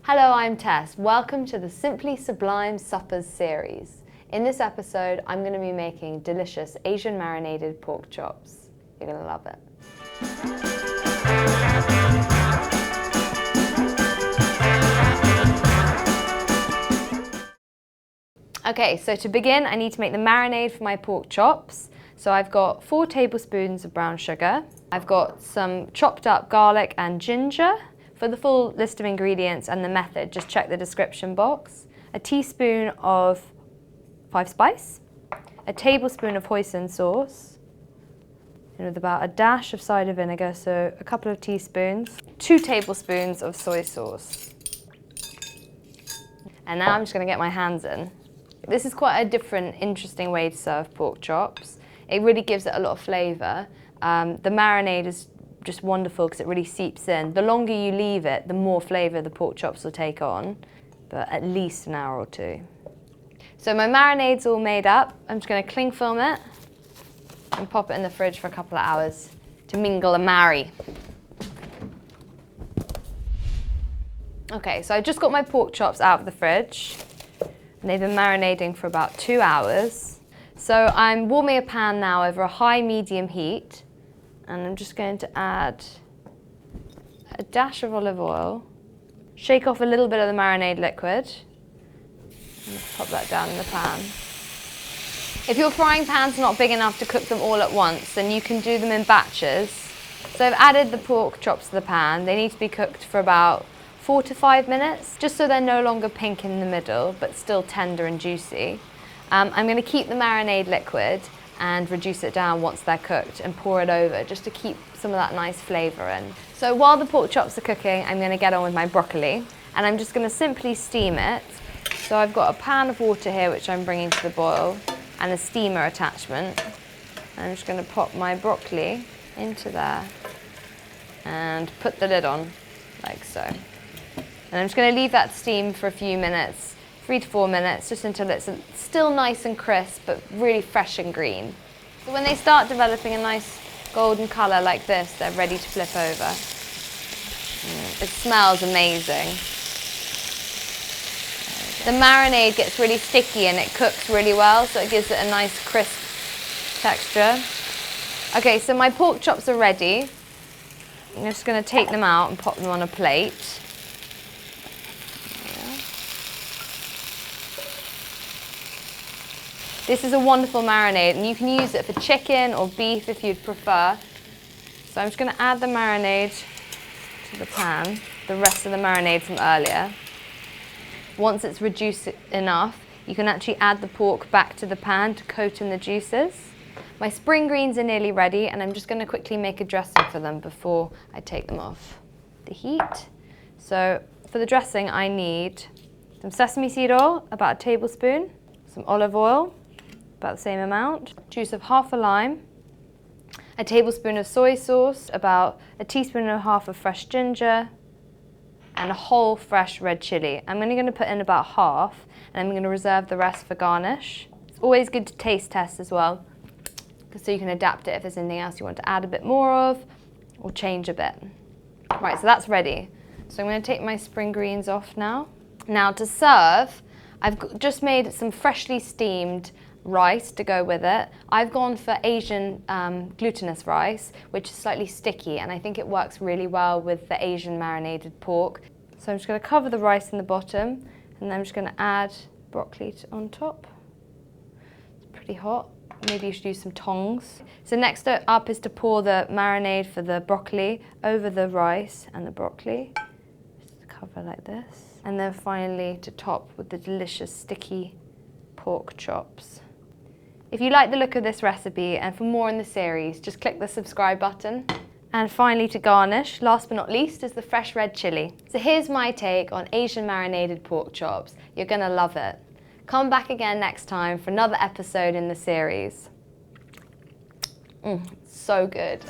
Hello, I'm Tess. Welcome to the Simply Sublime Suppers series. In this episode, I'm going to be making delicious Asian marinated pork chops. You're going to love it. Okay, so to begin, I need to make the marinade for my pork chops. So I've got 4 tablespoons of brown sugar. I've got some chopped up garlic and ginger. For the full list of ingredients and the method, just check the description box. A teaspoon of 5 spice, a tablespoon of hoisin sauce, and with about a dash of cider vinegar, so a couple of teaspoons, 2 tablespoons of soy sauce. And now I'm just going to get my hands in. This is quite a different, interesting way to serve pork chops. It really gives it a lot of flavour. The marinade is just wonderful because it really seeps in. The longer you leave it, the more flavour the pork chops will take on, but at least an hour or 2. So my marinade's all made up. I'm just going to cling film it and pop it in the fridge for a couple of hours to mingle and marry. Okay, so I just got my pork chops out of the fridge and they've been marinating for about 2 hours. So I'm warming a pan now over a high-medium heat. And I'm just going to add a dash of olive oil, shake off a little bit of the marinade liquid, and pop that down in the pan. If your frying pan's not big enough to cook them all at once, then you can do them in batches. So I've added the pork chops to the pan. They need to be cooked for about 4 to 5 minutes, just so they're no longer pink in the middle, but still tender and juicy. I'm going to keep the marinade liquid and reduce it down once they're cooked and pour it over just to keep some of that nice flavour in. So while the pork chops are cooking, I'm going to get on with my broccoli and I'm just going to simply steam it. So I've got a pan of water here which I'm bringing to the boil and a steamer attachment. I'm just going to pop my broccoli into there and put the lid on like so. And I'm just going to leave that steam for a few minutes, 3 to 4 minutes, just until it's still nice and crisp, but really fresh and green. So when they start developing a nice golden colour like this, they're ready to flip over. It smells amazing. The marinade gets really sticky and it cooks really well, so it gives it a nice crisp texture. Okay, so my pork chops are ready. I'm just going to take them out and pop them on a plate. This is a wonderful marinade and you can use it for chicken or beef if you'd prefer. So I'm just going to add the marinade to the pan, the rest of the marinade from earlier. Once it's reduced enough, you can actually add the pork back to the pan to coat in the juices. My spring greens are nearly ready and I'm just going to quickly make a dressing for them before I take them off the heat. So for the dressing I need some sesame seed oil, about a tablespoon, some olive oil, about the same amount, juice of half a lime, a tablespoon of soy sauce, about a teaspoon and a half of fresh ginger, and a whole fresh red chilli. I'm only going to put in about half, and I'm going to reserve the rest for garnish. It's always good to taste test as well, so you can adapt it if there's anything else you want to add a bit more of, or change a bit. Right, so that's ready. So I'm going to take my spring greens off now. Now to serve, I've just made some freshly steamed rice to go with it. I've gone for Asian glutinous rice, which is slightly sticky, and I think it works really well with the Asian marinated pork. So I'm just going to cover the rice in the bottom, and then I'm just going to add broccoli on top. It's pretty hot. Maybe you should use some tongs. So next up is to pour the marinade for the broccoli over the rice and the broccoli. Just cover like this. And then finally to top with the delicious sticky pork chops. If you like the look of this recipe and for more in the series, just click the subscribe button. And finally to garnish, last but not least, is the fresh red chilli. So here's my take on Asian marinated pork chops. You're gonna love it. Come back again next time for another episode in the series. So good.